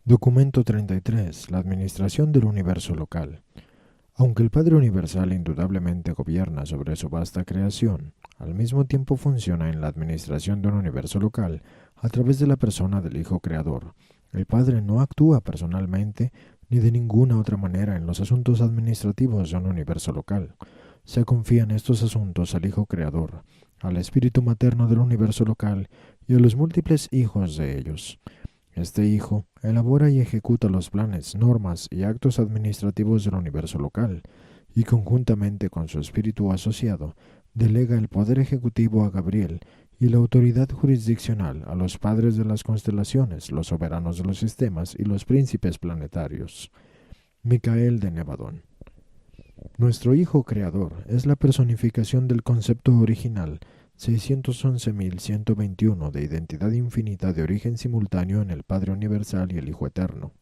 Documento 33. La administración del universo local. Aunque el Padre Universal indudablemente gobierna sobre su vasta creación, al mismo tiempo funciona en la administración de un universo local a través de la persona del Hijo Creador. El Padre no actúa personalmente ni de ninguna otra manera en los asuntos administrativos de un universo local. Se confían estos asuntos al Hijo Creador, al Espíritu Materno del universo local y a los múltiples hijos de ellos. Este hijo elabora y ejecuta los planes, normas y actos administrativos del universo local, y conjuntamente con su espíritu asociado, delega el poder ejecutivo a Gabriel y la autoridad jurisdiccional a los padres de las constelaciones, los soberanos de los sistemas y los príncipes planetarios. Micael de Nevadón. Nuestro Hijo Creador es la personificación del concepto original 611.121 de identidad infinita de origen simultáneo en el Padre Universal y el Hijo Eterno.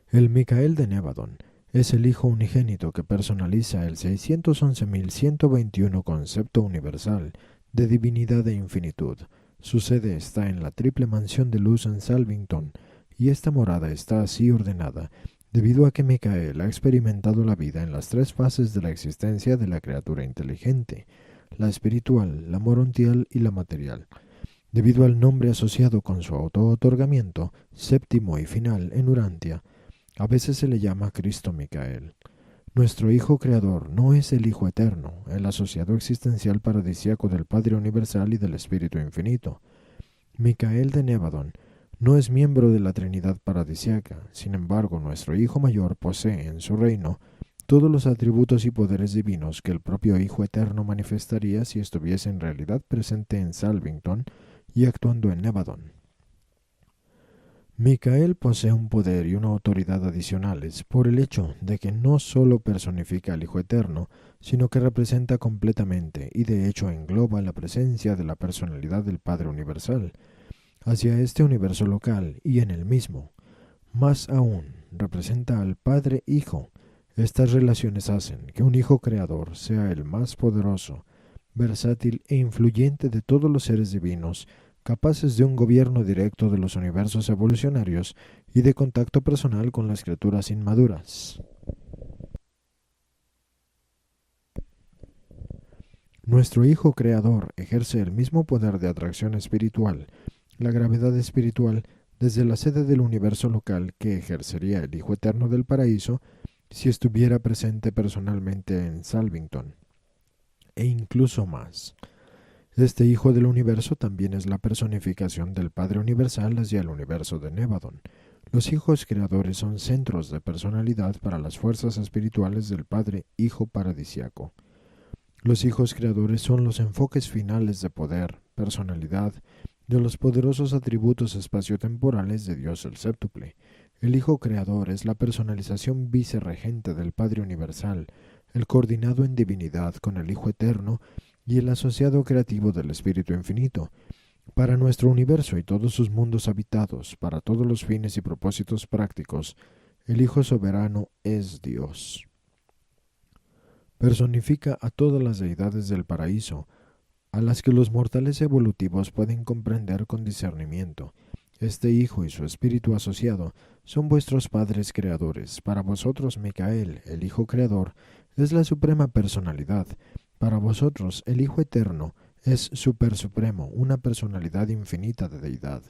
El Micael de Nevadón es el Hijo unigénito que personaliza el 611.121 concepto universal de divinidad e infinitud. Su sede está en la triple mansión de luz en Salvington, y esta morada está así ordenada debido a que Micael ha experimentado la vida en las tres fases de la existencia de la criatura inteligente: la espiritual, la morontial y la material. Debido al nombre asociado con su auto-otorgamiento, séptimo y final en Urantia, a veces se le llama Cristo Micael. Nuestro Hijo Creador no es el Hijo Eterno, el asociado existencial paradisíaco del Padre Universal y del Espíritu Infinito. Micael de Nevadón no es miembro de la Trinidad paradisíaca. Sin embargo, nuestro Hijo Mayor posee en su reino todos los atributos y poderes divinos que el propio Hijo Eterno manifestaría si estuviese en realidad presente en Salvington y actuando en Nevadón. Micael posee un poder y una autoridad adicionales por el hecho de que no solo personifica al Hijo Eterno, sino que representa completamente y de hecho engloba la presencia de la personalidad del Padre Universal hacia este universo local y en el mismo. Más aún, representa al Padre Hijo. Estas relaciones hacen que un Hijo Creador sea el más poderoso, versátil e influyente de todos los seres divinos, capaces de un gobierno directo de los universos evolucionarios y de contacto personal con las criaturas inmaduras. Nuestro Hijo Creador ejerce el mismo poder de atracción espiritual, la gravedad espiritual, desde la sede del universo local que ejercería el Hijo Eterno del Paraíso si estuviera presente personalmente en Salvington, e incluso más. Este Hijo del Universo también es la personificación del Padre Universal hacia el universo de Nevadón. Los hijos creadores son centros de personalidad para las fuerzas espirituales del Padre Hijo paradisiaco. Los hijos creadores son los enfoques finales de poder, personalidad, de los poderosos atributos espaciotemporales de Dios el Séptuple. El Hijo Creador es la personalización vicerregente del Padre Universal, el coordinado en divinidad con el Hijo Eterno y el asociado creativo del Espíritu Infinito. Para nuestro universo y todos sus mundos habitados, para todos los fines y propósitos prácticos, el Hijo Soberano es Dios. Personifica a todas las deidades del paraíso, a las que los mortales evolutivos pueden comprender con discernimiento. Este Hijo y su Espíritu asociado son vuestros padres creadores. Para vosotros, Micael, el Hijo Creador, es la suprema personalidad. Para vosotros, el Hijo Eterno es supersupremo, una personalidad infinita de deidad.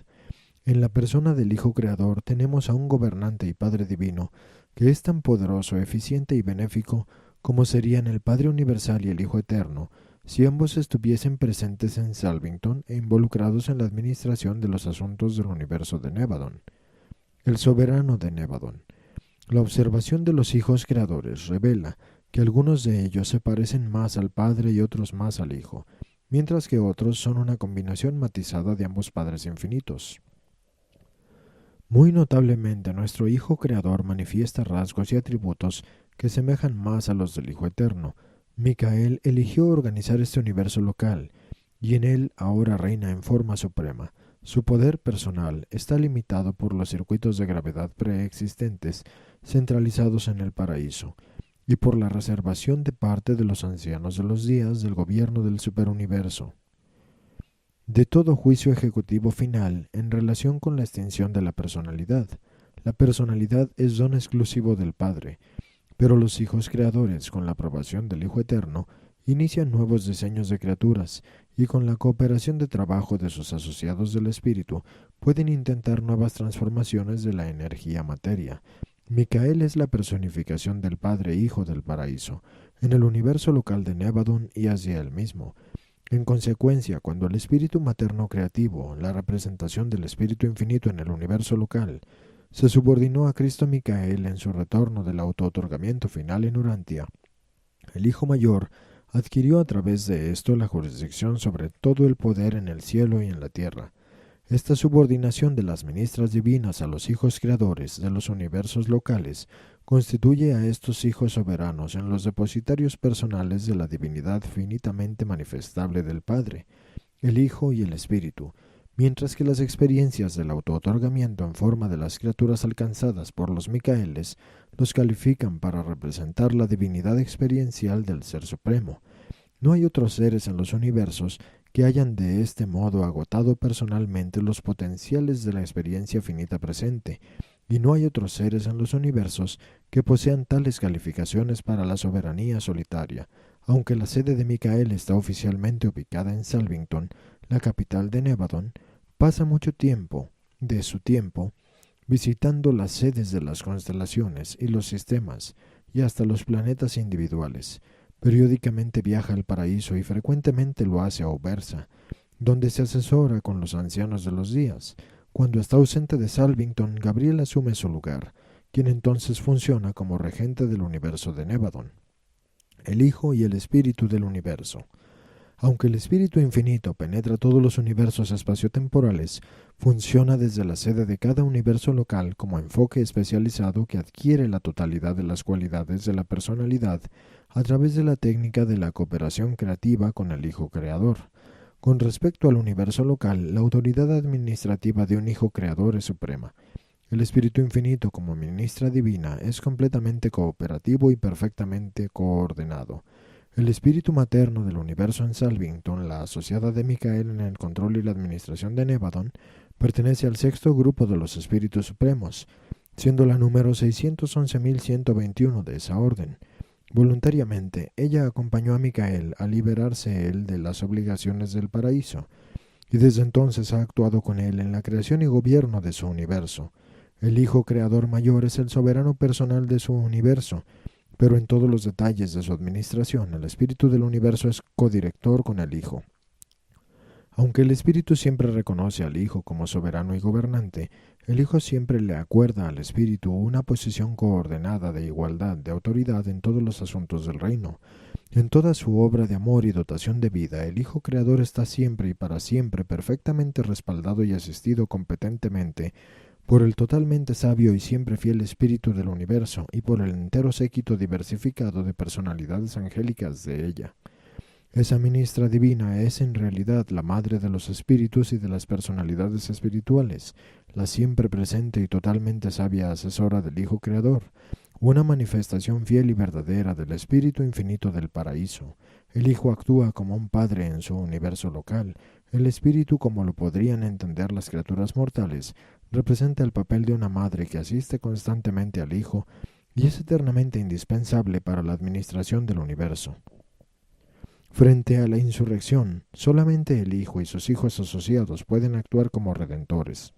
En la persona del Hijo Creador tenemos a un gobernante y Padre Divino que es tan poderoso, eficiente y benéfico como serían el Padre Universal y el Hijo Eterno si ambos estuviesen presentes en Salvington e involucrados en la administración de los asuntos del universo de Nevadón. El soberano de Nevadón. La observación de los hijos creadores revela que algunos de ellos se parecen más al Padre y otros más al Hijo, mientras que otros son una combinación matizada de ambos Padres infinitos. Muy notablemente, nuestro Hijo Creador manifiesta rasgos y atributos que semejan más a los del Hijo Eterno. Micael eligió organizar este universo local, y en él ahora reina en forma suprema. Su poder personal está limitado por los circuitos de gravedad preexistentes centralizados en el paraíso, y por la reservación de parte de los ancianos de los días del gobierno del superuniverso. de todo juicio ejecutivo final en relación con la extinción de la personalidad. La personalidad es don exclusivo del Padre, pero los hijos creadores, con la aprobación del Hijo Eterno, inician nuevos diseños de criaturas y con la cooperación de trabajo de sus asociados del Espíritu pueden intentar nuevas transformaciones de la energía materia. Micael es la personificación del Padre Hijo del Paraíso, en el universo local de Nevadon y hacia él mismo. En consecuencia, cuando el Espíritu Materno Creativo, la representación del Espíritu Infinito en el universo local, se subordinó a Cristo Micael en su retorno del auto-otorgamiento final en Urantia, el Hijo Mayor adquirió a través de esto la jurisdicción sobre todo el poder en el cielo y en la tierra. Esta subordinación de las ministras divinas a los hijos creadores de los universos locales constituye a estos hijos soberanos en los depositarios personales de la divinidad finitamente manifestable del Padre, el Hijo y el Espíritu, mientras que las experiencias del auto-otorgamiento en forma de las criaturas alcanzadas por los Micaeles los califican para representar la divinidad experiencial del Ser Supremo. No hay otros seres en los universos que hayan de este modo agotado personalmente los potenciales de la experiencia finita presente, y no hay otros seres en los universos que posean tales calificaciones para la soberanía solitaria. Aunque la sede de Micael está oficialmente ubicada en Salvington, la capital de Nevadon, pasa mucho tiempo de su tiempo visitando las sedes de las constelaciones y los sistemas y hasta los planetas individuales. Periódicamente viaja al paraíso y frecuentemente lo hace a Obersa, donde se asesora con los ancianos de los días. Cuando está ausente de Salvington, Gabriel asume su lugar, quien entonces funciona como regente del universo de Nevadon, el Hijo y el Espíritu del universo. Aunque el Espíritu Infinito penetra todos los universos espaciotemporales, funciona desde la sede de cada universo local como enfoque especializado que adquiere la totalidad de las cualidades de la personalidad a través de la técnica de la cooperación creativa con el Hijo Creador. Con respecto al universo local, la autoridad administrativa de un Hijo Creador es suprema. El Espíritu Infinito como ministra divina es completamente cooperativo y perfectamente coordenado. El espíritu materno del universo en Salvington, la asociada de Micael en el control y la administración de Nevadon, pertenece al sexto grupo de los espíritus supremos, siendo la número 611.121 de esa orden. Voluntariamente, ella acompañó a Micael a liberarse él de las obligaciones del paraíso, y desde entonces ha actuado con él en la creación y gobierno de su universo. El Hijo Creador Mayor es el soberano personal de su universo, pero en todos los detalles de su administración, el Espíritu del Universo es codirector con el Hijo. Aunque el Espíritu siempre reconoce al Hijo como soberano y gobernante, el Hijo siempre le acuerda al Espíritu una posición coordenada de igualdad de autoridad en todos los asuntos del reino. En toda su obra de amor y dotación de vida, el Hijo Creador está siempre y para siempre perfectamente respaldado y asistido competentemente por el totalmente sabio y siempre fiel Espíritu del Universo y por el entero séquito diversificado de personalidades angélicas de ella. Esa ministra divina es en realidad la madre de los espíritus y de las personalidades espirituales, la siempre presente y totalmente sabia asesora del Hijo Creador, una manifestación fiel y verdadera del Espíritu Infinito del Paraíso. El Hijo actúa como un padre en su universo local. El Espíritu, como lo podrían entender las criaturas mortales, representa el papel de una madre que asiste constantemente al Hijo y es eternamente indispensable para la administración del universo. Frente a la insurrección, solamente el Hijo y sus hijos asociados pueden actuar como redentores.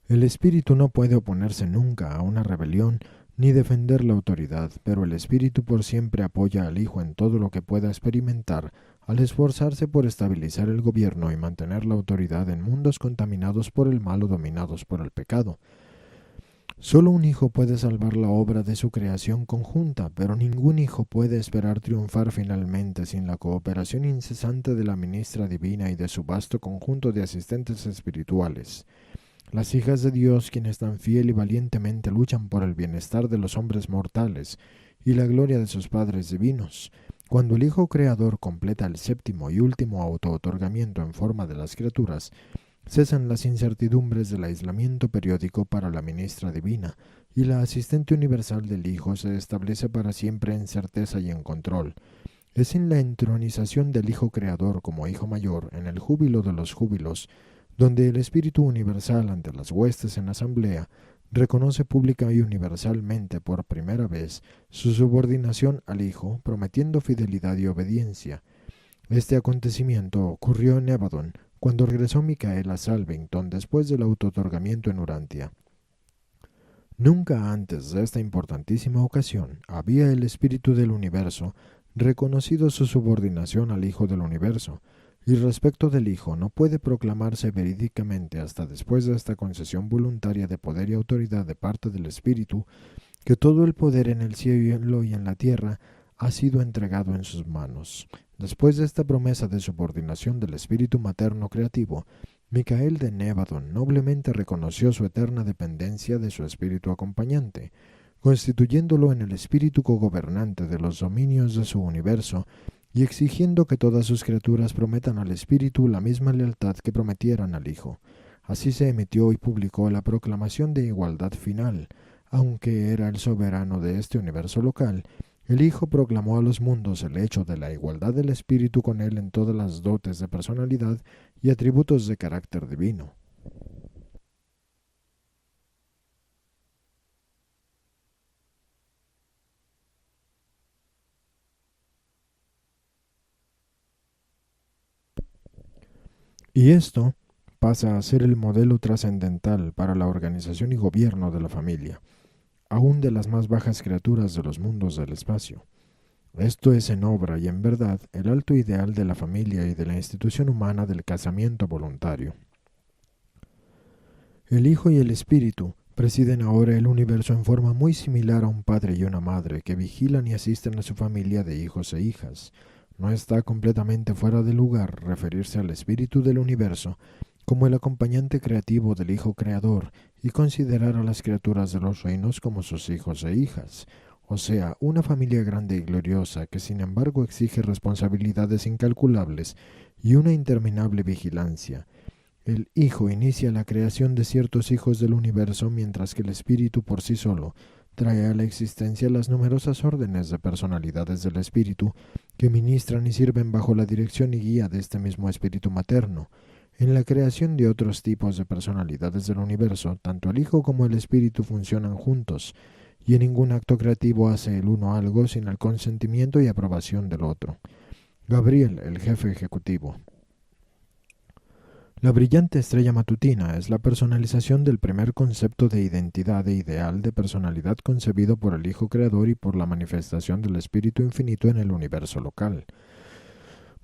El Espíritu no puede oponerse nunca a una rebelión ni defender la autoridad, pero el Espíritu por siempre apoya al Hijo en todo lo que pueda experimentar al esforzarse por estabilizar el gobierno y mantener la autoridad en mundos contaminados por el mal o dominados por el pecado. Solo un hijo puede salvar la obra de su creación conjunta, pero ningún hijo puede esperar triunfar finalmente sin la cooperación incesante de la ministra divina y de su vasto conjunto de asistentes espirituales. Las hijas de Dios, quienes tan fiel y valientemente luchan por el bienestar de los hombres mortales y la gloria de sus padres divinos. Cuando el Hijo Creador completa el séptimo y último auto-otorgamiento en forma de las criaturas, cesan las incertidumbres del aislamiento periódico para la ministra divina, y la asistente universal del Hijo se establece para siempre en certeza y en control. Es en la entronización del Hijo Creador como Hijo Mayor, en el júbilo de los júbilos, donde el Espíritu Universal ante las huestes en asamblea reconoce pública y universalmente por primera vez su subordinación al Hijo, prometiendo fidelidad y obediencia. Este acontecimiento ocurrió en Evadon, cuando regresó Micael a Salvington después del autootorgamiento en Urantia. Nunca antes de esta importantísima ocasión había el Espíritu del Universo reconocido su subordinación al Hijo del Universo, y respecto del Hijo no puede proclamarse verídicamente hasta después de esta concesión voluntaria de poder y autoridad de parte del Espíritu, que todo el poder en el cielo y en la tierra ha sido entregado en sus manos. Después de esta promesa de subordinación del Espíritu materno creativo, Micael de Nevadon noblemente reconoció su eterna dependencia de su espíritu acompañante, constituyéndolo en el espíritu cogobernante de los dominios de su universo y exigiendo que todas sus criaturas prometan al espíritu la misma lealtad que prometieran al Hijo. Así se emitió y publicó la proclamación de igualdad final. Aunque era el soberano de este universo local, el Hijo proclamó a los mundos el hecho de la igualdad del espíritu con él en todas las dotes de personalidad y atributos de carácter divino. Y esto pasa a ser el modelo trascendental para la organización y gobierno de la familia, aún de las más bajas criaturas de los mundos del espacio. Esto es en obra y en verdad el alto ideal de la familia y de la institución humana del casamiento voluntario. El Hijo y el Espíritu presiden ahora el universo en forma muy similar a un padre y una madre que vigilan y asisten a su familia de hijos e hijas. No está completamente fuera de lugar referirse al Espíritu del universo como el acompañante creativo del Hijo Creador y considerar a las criaturas de los reinos como sus hijos e hijas, o sea, una familia grande y gloriosa que sin embargo exige responsabilidades incalculables y una interminable vigilancia. El Hijo inicia la creación de ciertos hijos del universo, mientras que el Espíritu por sí solo trae a la existencia las numerosas órdenes de personalidades del Espíritu que ministran y sirven bajo la dirección y guía de este mismo Espíritu materno. En la creación de otros tipos de personalidades del universo, tanto el Hijo como el Espíritu funcionan juntos, y en ningún acto creativo hace el uno algo sin el consentimiento y aprobación del otro. Gabriel, el jefe ejecutivo. La brillante estrella matutina es la personalización del primer concepto de identidad e ideal de personalidad concebido por el Hijo Creador y por la manifestación del Espíritu Infinito en el universo local.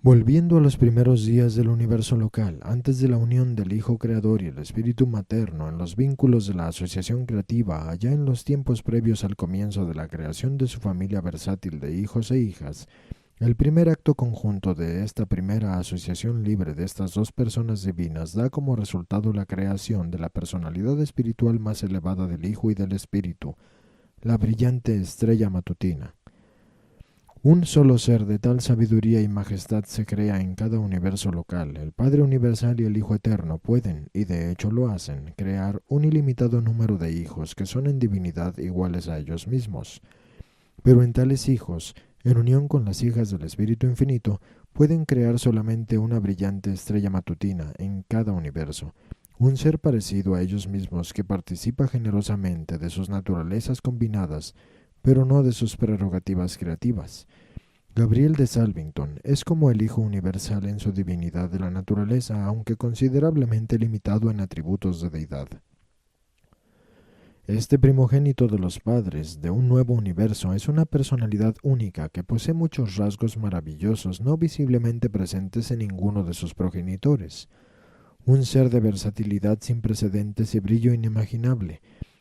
Volviendo a los primeros días del universo local, antes de la unión del Hijo Creador y el Espíritu Materno en los vínculos de la asociación creativa, allá en los tiempos previos al comienzo de la creación de su familia versátil de hijos e hijas, el primer acto conjunto de esta primera asociación libre de estas dos personas divinas da como resultado la creación de la personalidad espiritual más elevada del Hijo y del Espíritu, la brillante estrella matutina. Un solo ser de tal sabiduría y majestad se crea en cada universo local. El Padre Universal y el Hijo Eterno pueden, y de hecho lo hacen, crear un ilimitado número de hijos que son en divinidad iguales a ellos mismos. Pero en tales hijos, en unión con las hijas del Espíritu Infinito, pueden crear solamente una brillante estrella matutina en cada universo, un ser parecido a ellos mismos que participa generosamente de sus naturalezas combinadas, pero no de sus prerrogativas creativas. Gabriel de Salvington es como el Hijo Universal en su divinidad de la naturaleza, aunque considerablemente limitado en atributos de deidad. Este primogénito de los padres de un nuevo universo es una personalidad única que posee muchos rasgos maravillosos no visiblemente presentes en ninguno de sus progenitores. Un ser de versatilidad sin precedentes y brillo inimaginable.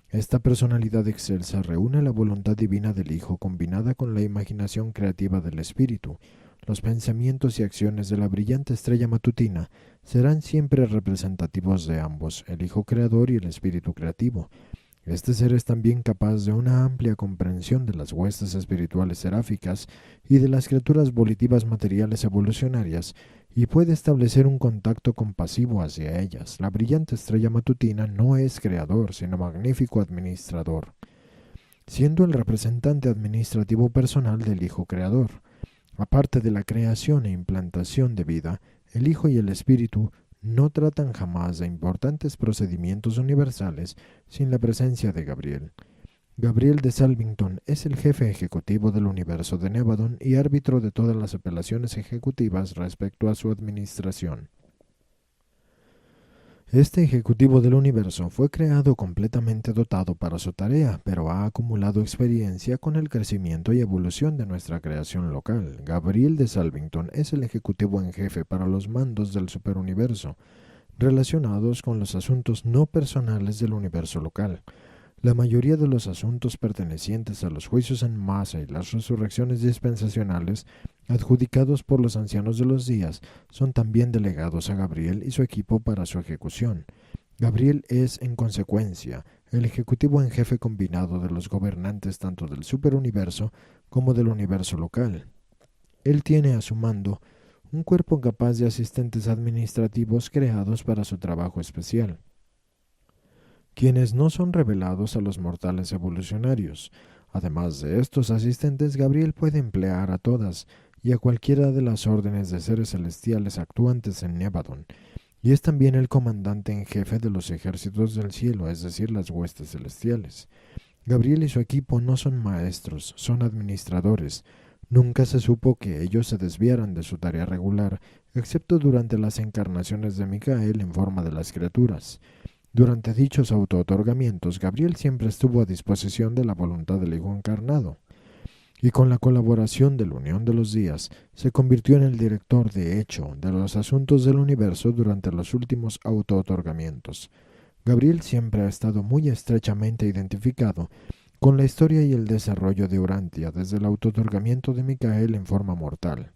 Esta personalidad excelsa reúne la voluntad divina del Hijo combinada con la imaginación creativa del Espíritu. Los pensamientos y acciones de la brillante estrella matutina serán siempre representativos de ambos, el Hijo Creador y el Espíritu Creativo. Este ser es también capaz de una amplia comprensión de las huestes espirituales seráficas y de las criaturas volitivas materiales evolucionarias, y puede establecer un contacto compasivo hacia ellas. La brillante estrella matutina no es creador, sino magnífico administrador, siendo el representante administrativo personal del Hijo Creador. Aparte de la creación e implantación de vida, el Hijo y el Espíritu no tratan jamás de importantes procedimientos universales sin la presencia de Gabriel. Gabriel de Salvington es el jefe ejecutivo del universo de Nevadon y árbitro de todas las apelaciones ejecutivas respecto a su administración. Este ejecutivo del universo fue creado completamente dotado para su tarea, pero ha acumulado experiencia con el crecimiento y evolución de nuestra creación local. Gabriel de Salvington es el ejecutivo en jefe para los mandos del superuniverso, relacionados con los asuntos no personales del universo local. La mayoría de los asuntos pertenecientes a los juicios en masa y las resurrecciones dispensacionales adjudicados por los ancianos de los días son también delegados a Gabriel y su equipo para su ejecución. Gabriel es, en consecuencia, el ejecutivo en jefe combinado de los gobernantes tanto del superuniverso como del universo local. Él tiene a su mando un cuerpo capaz de asistentes administrativos creados para su trabajo especial, quienes no son revelados a los mortales evolucionarios. Además de estos asistentes, Gabriel puede emplear a todas y a cualquiera de las órdenes de seres celestiales actuantes en Nevadon, y es también el comandante en jefe de los ejércitos del cielo, es decir, las huestes celestiales. Gabriel y su equipo no son maestros, son administradores. Nunca se supo que ellos se desviaran de su tarea regular, excepto durante las encarnaciones de Micael en forma de las criaturas. Durante dichos auto-otorgamientos, Gabriel siempre estuvo a disposición de la voluntad del Hijo encarnado, y con la colaboración de la Unión de los Días, se convirtió en el director de hecho de los asuntos del universo durante los últimos auto-otorgamientos. Gabriel siempre ha estado muy estrechamente identificado con la historia y el desarrollo de Urantia desde el auto-otorgamiento de Micael en forma mortal.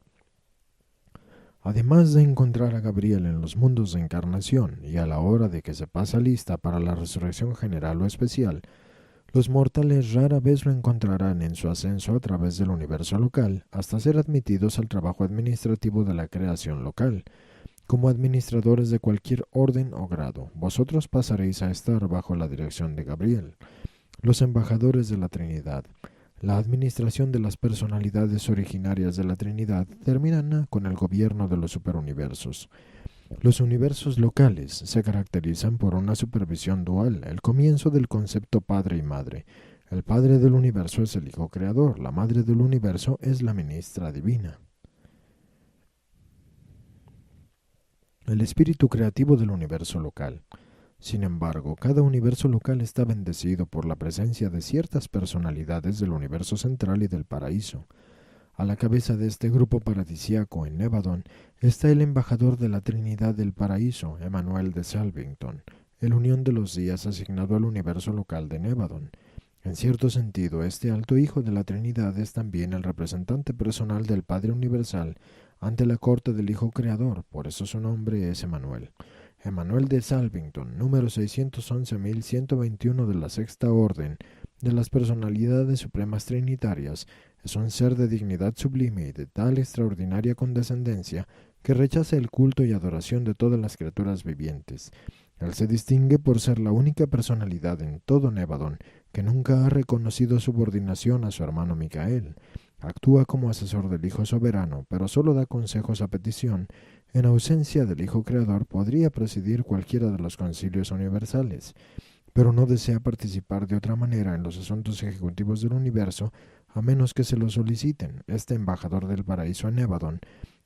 Además de encontrar a Gabriel en los mundos de encarnación y a la hora de que se pasa lista para la resurrección general o especial, los mortales rara vez lo encontrarán en su ascenso a través del universo local hasta ser admitidos al trabajo administrativo de la creación local. Como administradores de cualquier orden o grado, vosotros pasaréis a estar bajo la dirección de Gabriel. Los embajadores de la Trinidad. La administración de las personalidades originarias de la Trinidad terminan con el gobierno de los superuniversos. Los universos locales se caracterizan por una supervisión dual, el comienzo del concepto padre y madre. El padre del universo es el Hijo Creador, la madre del universo es la ministra divina. El espíritu creativo del universo local. Sin embargo, cada universo local está bendecido por la presencia de ciertas personalidades del universo central y del paraíso. A la cabeza de este grupo paradisíaco en Nevadon está el embajador de la Trinidad del Paraíso, Emmanuel de Salvington, el Unión de los Días asignado al universo local de Nevadon. En cierto sentido, este alto hijo de la Trinidad es también el representante personal del Padre Universal ante la corte del Hijo Creador, por eso su nombre es Emmanuel. Emmanuel de Salvington, número 611.121 de la Sexta Orden de las Personalidades Supremas Trinitarias, es un ser de dignidad sublime y de tal extraordinaria condescendencia que rechaza el culto y adoración de todas las criaturas vivientes. Él se distingue por ser la única personalidad en todo Nevadon que nunca ha reconocido subordinación a su hermano Micael. Actúa como asesor del Hijo Soberano, pero solo da consejos a petición. En ausencia del Hijo Creador podría presidir cualquiera de los concilios universales, pero no desea participar de otra manera en los asuntos ejecutivos del universo a menos que se lo soliciten. Este embajador del paraíso en Nevadon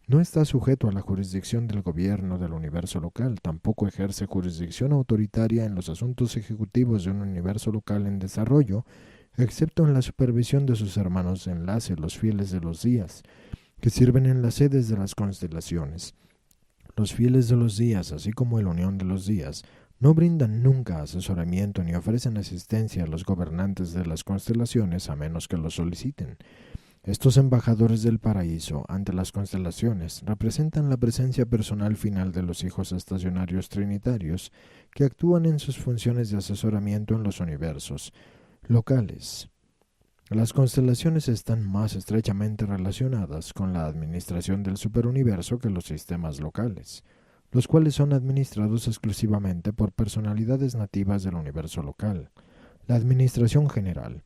no está sujeto a la jurisdicción del gobierno del universo local, tampoco ejerce jurisdicción autoritaria en los asuntos ejecutivos de un universo local en desarrollo, excepto en la supervisión de sus hermanos de enlace, los fieles de los días, que sirven en las sedes de las constelaciones. Los fieles de los días, así como la Unión de los Días, no brindan nunca asesoramiento ni ofrecen asistencia a los gobernantes de las constelaciones a menos que lo soliciten. Estos embajadores del paraíso ante las constelaciones representan la presencia personal final de los hijos estacionarios trinitarios que actúan en sus funciones de asesoramiento en los universos locales. Las constelaciones están más estrechamente relacionadas con la administración del superuniverso que los sistemas locales, los cuales son administrados exclusivamente por personalidades nativas del universo local. La administración general.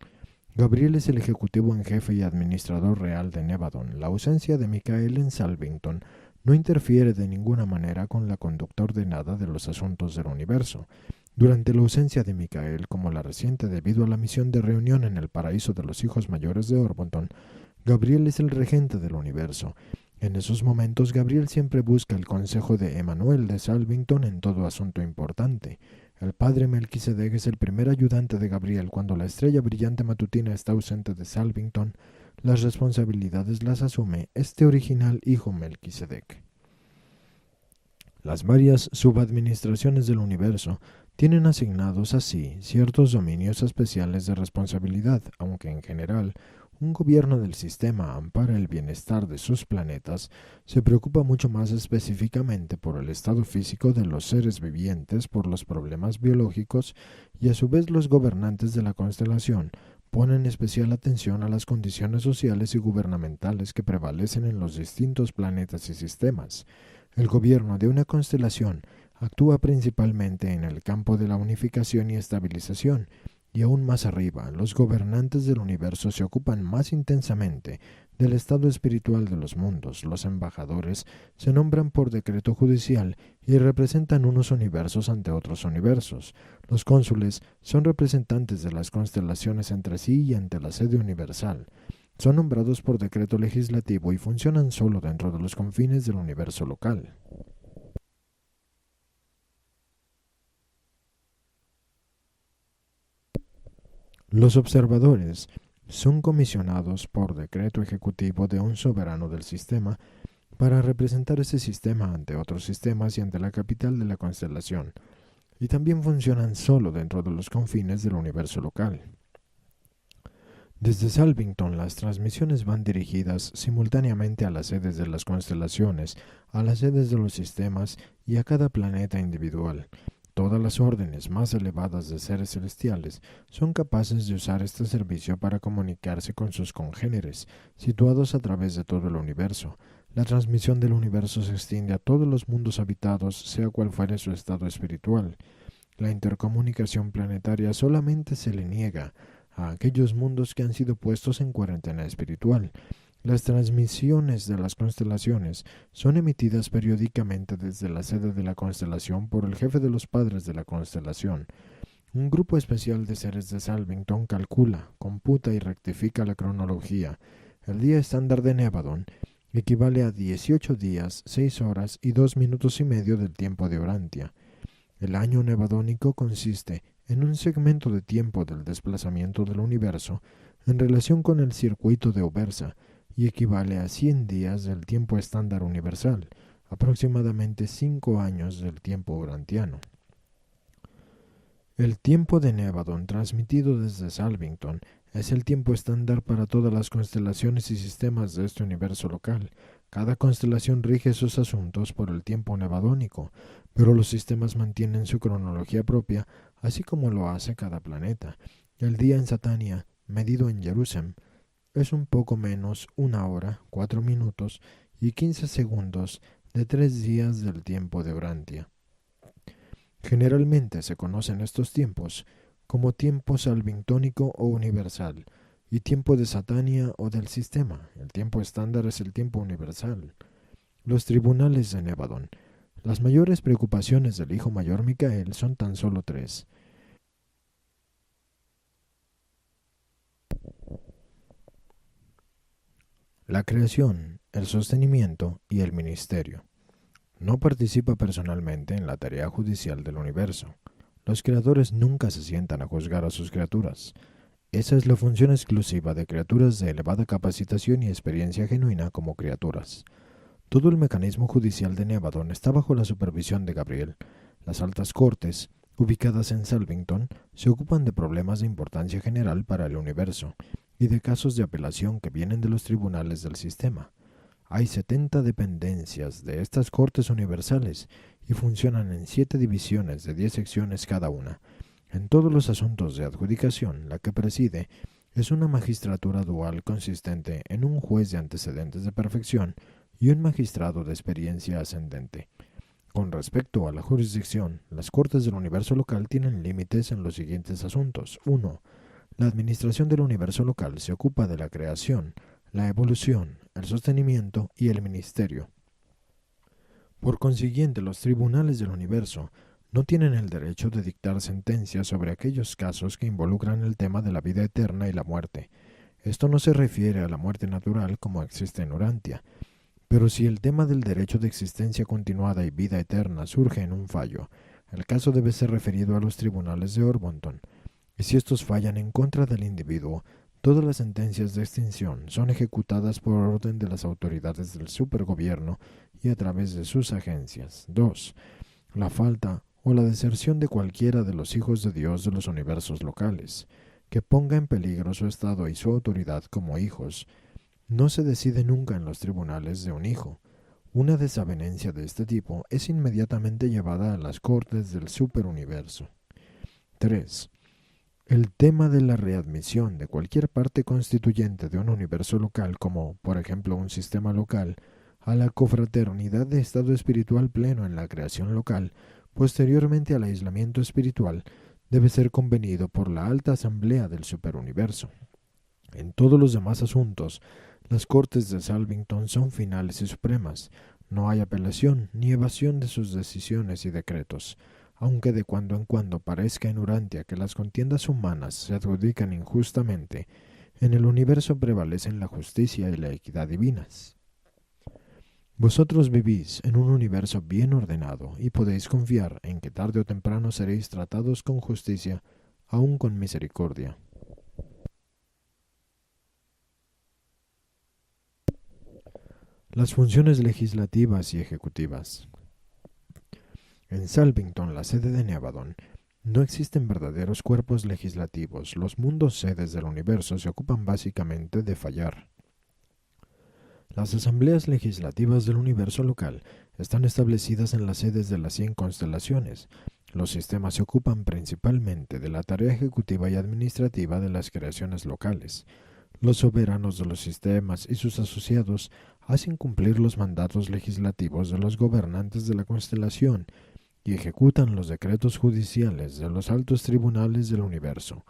Gabriel es el ejecutivo en jefe y administrador real de Nevadon. La ausencia de Micael en Salvington no interfiere de ninguna manera con la conducta ordenada de los asuntos del universo. Durante la ausencia de Micael, como la reciente debido a la misión de reunión en el paraíso de los hijos mayores de Orbontón, Gabriel es el regente del universo. En esos momentos, Gabriel siempre busca el consejo de Emanuel de Salvington en todo asunto importante. El padre Melquisedec es el primer ayudante de Gabriel. Cuando la estrella brillante matutina está ausente de Salvington, las responsabilidades las asume este original hijo Melquisedec. Las varias subadministraciones del universo tienen asignados así ciertos dominios especiales de responsabilidad, aunque en general un gobierno del sistema ampara el bienestar de sus planetas, se preocupa mucho más específicamente por el estado físico de los seres vivientes, por los problemas biológicos, y a su vez los gobernantes de la constelación ponen especial atención a las condiciones sociales y gubernamentales que prevalecen en los distintos planetas y sistemas. El gobierno de una constelación actúa principalmente en el campo de la unificación y estabilización, y aún más arriba, los gobernantes del universo se ocupan más intensamente del estado espiritual de los mundos. Los embajadores se nombran por decreto judicial y representan unos universos ante otros universos. Los cónsules son representantes de las constelaciones entre sí y ante la sede universal. Son nombrados por decreto legislativo y funcionan solo dentro de los confines del universo local. Los observadores son comisionados por decreto ejecutivo de un soberano del sistema para representar ese sistema ante otros sistemas y ante la capital de la constelación, y también funcionan solo dentro de los confines del universo local. Desde Salvington, las transmisiones van dirigidas simultáneamente a las sedes de las constelaciones, a las sedes de los sistemas y a cada planeta individual. Todas las órdenes más elevadas de seres celestiales son capaces de usar este servicio para comunicarse con sus congéneres, situados a través de todo el universo. La transmisión del universo se extiende a todos los mundos habitados, sea cual fuere su estado espiritual. La intercomunicación planetaria solamente se le niega a aquellos mundos que han sido puestos en cuarentena espiritual. Las transmisiones de las constelaciones son emitidas periódicamente desde la sede de la constelación por el jefe de los padres de la constelación. Un grupo especial de seres de Salvington calcula, computa y rectifica la cronología. El día estándar de Nevadon equivale a 18 días, 6 horas y 2 minutos y medio del tiempo de Urantia. El año nevadónico consiste en un segmento de tiempo del desplazamiento del universo en relación con el circuito de Obersa, y equivale a 100 días del tiempo estándar universal, aproximadamente 5 años del tiempo urantiano. El tiempo de Nevadon transmitido desde Salvington es el tiempo estándar para todas las constelaciones y sistemas de este universo local. Cada constelación rige sus asuntos por el tiempo nevadónico, pero los sistemas mantienen su cronología propia, así como lo hace cada planeta. El día en Satania, medido en Jerusalén, es un poco menos 1 hora, 4 minutos y 15 segundos de 3 días del tiempo de Urantia. Generalmente se conocen estos tiempos como tiempo salvingtónico o universal y tiempo de Satania o del sistema. El tiempo estándar es el tiempo universal. Los tribunales de Nevadon. Las mayores preocupaciones del hijo mayor Micael son tan solo 3. La creación, el sostenimiento y el ministerio. No participa personalmente en la tarea judicial del universo. Los creadores nunca se sientan a juzgar a sus criaturas. Esa es la función exclusiva de criaturas de elevada capacitación y experiencia genuina como criaturas. Todo el mecanismo judicial de Nevadon está bajo la supervisión de Gabriel. Las altas cortes, ubicadas en Salvington, se ocupan de problemas de importancia general para el universo y de casos de apelación que vienen de los tribunales del sistema. Hay 70 dependencias de estas Cortes Universales y funcionan en 7 divisiones de 10 secciones cada una. En todos los asuntos de adjudicación, la que preside es una magistratura dual consistente en un juez de antecedentes de perfección y un magistrado de experiencia ascendente. Con respecto a la jurisdicción, las Cortes del universo local tienen límites en los siguientes asuntos. 1. La administración del universo local se ocupa de la creación, la evolución, el sostenimiento y el ministerio. Por consiguiente, los tribunales del universo no tienen el derecho de dictar sentencias sobre aquellos casos que involucran el tema de la vida eterna y la muerte. Esto no se refiere a la muerte natural como existe en Urantia, pero si el tema del derecho de existencia continuada y vida eterna surge en un fallo, el caso debe ser referido a los tribunales de Orbonton, y si estos fallan en contra del individuo, todas las sentencias de extinción son ejecutadas por orden de las autoridades del supergobierno y a través de sus agencias. 2. La falta o la deserción de cualquiera de los hijos de Dios de los universos locales, que ponga en peligro su estado y su autoridad como hijos, no se decide nunca en los tribunales de un hijo. Una desavenencia de este tipo es inmediatamente llevada a las cortes del superuniverso. 3. El tema de la readmisión de cualquier parte constituyente de un universo local, como por ejemplo un sistema local, a la confraternidad de estado espiritual pleno en la creación local, posteriormente al aislamiento espiritual, debe ser convenido por la alta asamblea del superuniverso. En todos los demás asuntos, las cortes de Salvington son finales y supremas. No hay apelación ni evasión de sus decisiones y decretos. Aunque de cuando en cuando parezca en Urantia que las contiendas humanas se adjudican injustamente, en el universo prevalecen la justicia y la equidad divinas. Vosotros vivís en un universo bien ordenado y podéis confiar en que tarde o temprano seréis tratados con justicia, aun con misericordia. Las funciones legislativas y ejecutivas. En Salvington, la sede de Nevadon, no existen verdaderos cuerpos legislativos. Los mundos sedes del universo se ocupan básicamente de fallar. Las asambleas legislativas del universo local están establecidas en las sedes de las 100 constelaciones. Los sistemas se ocupan principalmente de la tarea ejecutiva y administrativa de las creaciones locales. Los soberanos de los sistemas y sus asociados hacen cumplir los mandatos legislativos de los gobernantes de la constelación y ejecutan los decretos judiciales de los altos tribunales del universo.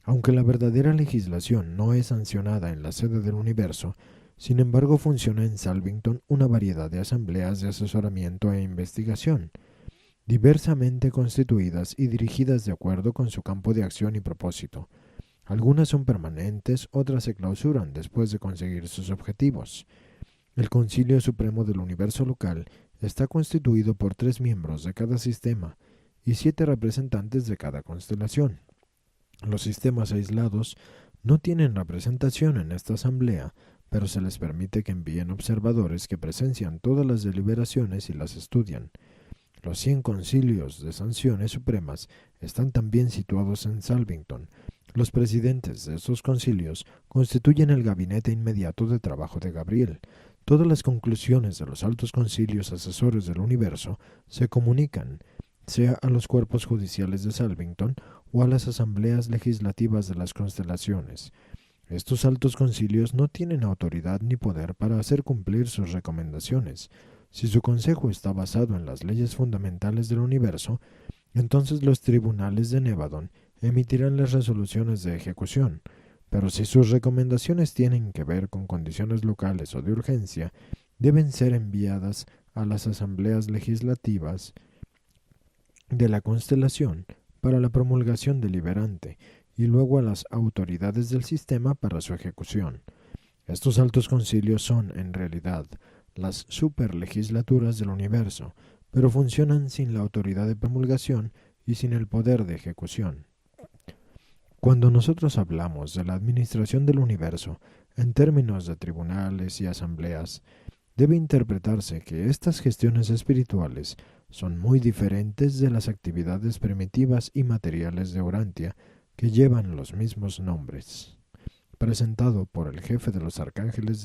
Aunque la verdadera legislación no es sancionada en la sede del universo, sin embargo funciona en Salvington una variedad de asambleas de asesoramiento e investigación, diversamente constituidas y dirigidas de acuerdo con su campo de acción y propósito. Algunas son permanentes, otras se clausuran después de conseguir sus objetivos. El Concilio Supremo del Universo Local está constituido por 3 miembros de cada sistema y 7 representantes de cada constelación. Los sistemas aislados no tienen representación en esta asamblea, pero se les permite que envíen observadores que presencian todas las deliberaciones y las estudian. Los 100 concilios de sanciones supremas están también situados en Salvington. Los presidentes de estos concilios constituyen el gabinete inmediato de trabajo de Gabriel. Todas las conclusiones de los altos concilios asesores del universo se comunican, sea a los cuerpos judiciales de Salvington o a las asambleas legislativas de las constelaciones. Estos altos concilios no tienen autoridad ni poder para hacer cumplir sus recomendaciones. Si su consejo está basado en las leyes fundamentales del universo, entonces los tribunales de Nevadon emitirán las resoluciones de ejecución. Pero si sus recomendaciones tienen que ver con condiciones locales o de urgencia, deben ser enviadas a las asambleas legislativas de la constelación para la promulgación deliberante y luego a las autoridades del sistema para su ejecución. Estos altos concilios son, en realidad, las superlegislaturas del universo, pero funcionan sin la autoridad de promulgación y sin el poder de ejecución. Cuando nosotros hablamos de la administración del universo en términos de tribunales y asambleas, debe interpretarse que estas gestiones espirituales son muy diferentes de las actividades primitivas y materiales de Urantia que llevan los mismos nombres. Presentado por el jefe de los arcángeles